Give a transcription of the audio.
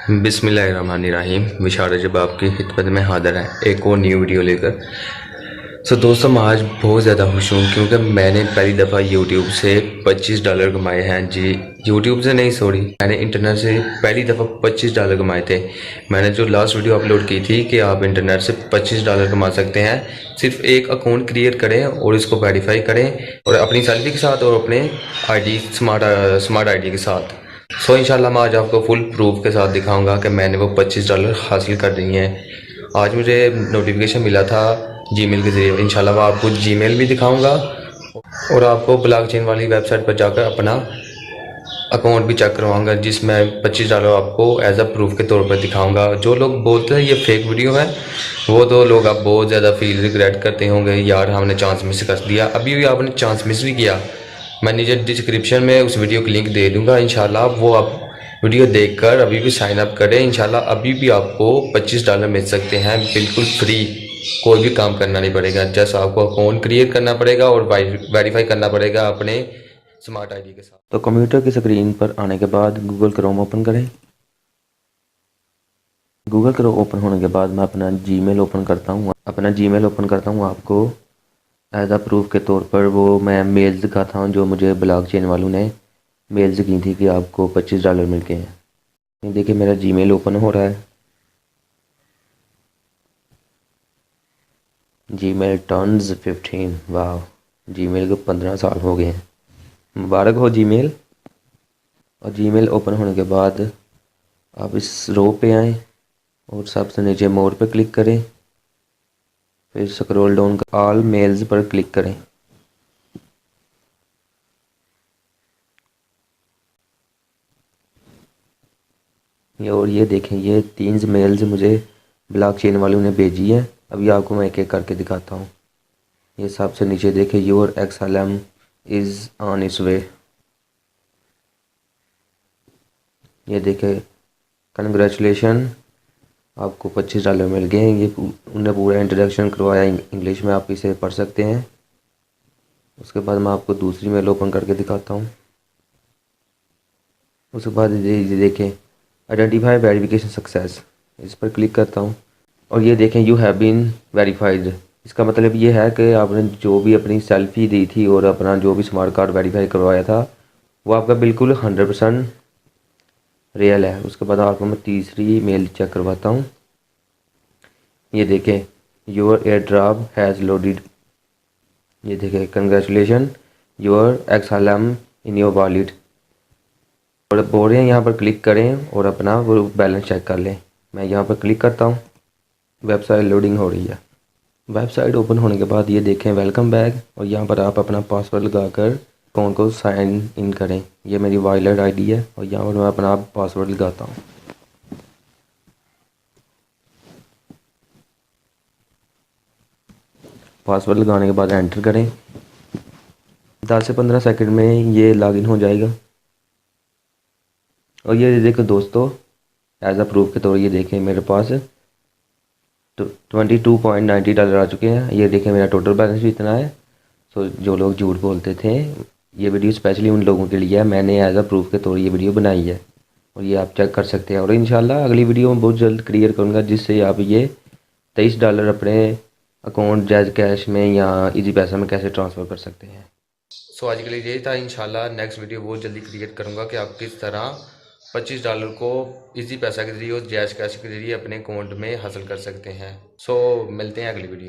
बिस्मिल्लाहिर्रहमानिर्रहीम। विशाल जब आपकी खिदमत में हाजिर है एक और न्यू वीडियो लेकर। दोस्तों मैं आज बहुत ज़्यादा खुश हूँ क्योंकि मैंने पहली दफ़ा यूट्यूब से $25 कमाए हैं। जी, यूट्यूब से नहीं, सॉरी, मैंने इंटरनेट से पहली दफ़ा $25 कमाए थे। मैंने जो लास्ट वीडियो अपलोड की थी कि आप इंटरनेट से $25 कमा सकते हैं, सिर्फ एक अकाउंट क्रिएट करें और इसको वेरीफाई करें और अपनी सैलरी के साथ और अपने आईडी स्मार्ट आईडी के साथ। इंशाल्लाह मैं आज आपको फुल प्रूफ के साथ दिखाऊंगा कि मैंने वो $25 हासिल कर रही हैं। आज मुझे नोटिफिकेशन मिला था जीमेल के ज़रिए। इंशाल्लाह मैं आपको जीमेल भी दिखाऊंगा और आपको ब्लॉकचेन वाली वेबसाइट पर जाकर अपना अकाउंट भी चेक करवाऊंगा, जिसमें $25 आपको एज अ प्रूफ के तौर पर दिखाऊंगा। जो लोग बोलते हैं ये फेक वीडियो है, वो तो लोग आप बहुत ज़्यादा फील रिग्रेट करते होंगे, यार हमने चांस मिस कर दिया। अभी भी आपने चांस मिस भी किया। मैं नीचे डिस्क्रिप्शन में उस वीडियो की लिंक दे दूंगा। इंशाल्लाह वो आप वीडियो देखकर अभी भी साइन अप करें। इंशाल्लाह अभी भी आपको $25 मिल सकते हैं बिल्कुल फ्री। कोई भी काम करना नहीं पड़ेगा, जस्ट आपको अकाउंट क्रिएट करना पड़ेगा और वेरीफाई करना पड़ेगा अपने स्मार्ट आईडी के साथ। तो कंप्यूटर की स्क्रीन पर आने के बाद गूगल क्रोम ओपन करें। गूगल क्रोम ओपन होने के बाद मैं अपना जीमेल ओपन करता हूँ। आपको एज आ प्रूफ के तौर पर वो मैं मेल्स दिखाता हूँ जो मुझे ब्लॉकचेन वालों ने मेल्स की थी कि आपको $25 मिल गए हैं। ये देखिए मेरा जीमेल ओपन हो रहा है। Gmail turns 15। वाह, जीमेल को 15 साल हो गए हैं। मुबारक हो जीमेल। और जीमेल ओपन होने के बाद आप इस रो पे आएँ और सबसे नीचे मोर पे क्लिक करें, फिर स्क्रॉल डाउन कर ऑल मेल्स पर क्लिक करें। और ये देखें, ये 3 मेल्स मुझे ब्लॉकचेन वालों ने भेजी है। अभी आपको मैं एक एक करके दिखाता हूँ। ये सबसे नीचे देखें, your XLM is on its way. ये देखें, कंग्रेचुलेशन, आपको $25 मिल गए हैं। ये उन्होंने पूरा इंट्रोडक्शन करवाया इंग्लिश में, आप इसे पढ़ सकते हैं। उसके बाद मैं आपको दूसरी मेल ओपन करके दिखाता हूँ। उसके बाद ये देखें, आइडेंटिफाई वेरिफिकेशन सक्सेस, इस पर क्लिक करता हूँ और ये देखें, यू हैव बीन वेरीफाइड। इसका मतलब ये है कि आपने जो भी अपनी सेल्फी दी थी और अपना जो भी स्मार्ट कार्ड वेरीफाई करवाया था वो आपका बिल्कुल 100% रियल है। उसके बाद आपको मैं तीसरी मेल चेक करवाता हूँ। ये देखें, your air drop has loaded. ये देखें, congratulation, your XLM in your wallet. और बोल रहे हैं यहाँ पर क्लिक करें और अपना वो बैलेंस चेक कर लें। मैं यहाँ पर क्लिक करता हूँ, वेबसाइट लोडिंग हो रही है। वेबसाइट ओपन होने के बाद ये देखें, वेलकम बैक, और यहाँ पर आप अपना पासवर्ड लगाकर अकाउंट को साइन इन करें। ये मेरी वॉलेट आईडी है और यहाँ पर मैं अपना पासवर्ड लगाता हूँ। पासवर्ड लगाने के बाद एंटर करें। 10 से 15 सेकंड में ये लॉगिन हो जाएगा। और ये देखो दोस्तों, एज अ प्रूफ के तौर ये देखें मेरे पास तो $22.90 आ चुके हैं। ये देखें मेरा टोटल बैलेंस भी इतना है। जो लोग झूठ बोलते थे, ये वीडियो स्पेशली उन लोगों के लिए है। मैंने एज अ प्रूफ के तौर ये वीडियो बनाई है और ये आप चेक कर सकते हैं। और इंशाल्लाह अगली वीडियो में बहुत जल्द क्लियर करूँगा, जिससे आप ये $23 अपने अकाउंट जैज कैश में या इजी पैसा में कैसे ट्रांसफ़र कर सकते हैं। आज के लिए यही था। इंशाल्लाह नेक्स्ट वीडियो बहुत जल्दी क्रिएट करूँगा कि आप किस तरह $25 को इजी पैसा के जरिए और जैज कैश के जरिए अपने अकाउंट में हासिल कर सकते हैं। मिलते हैं अगली वीडियो।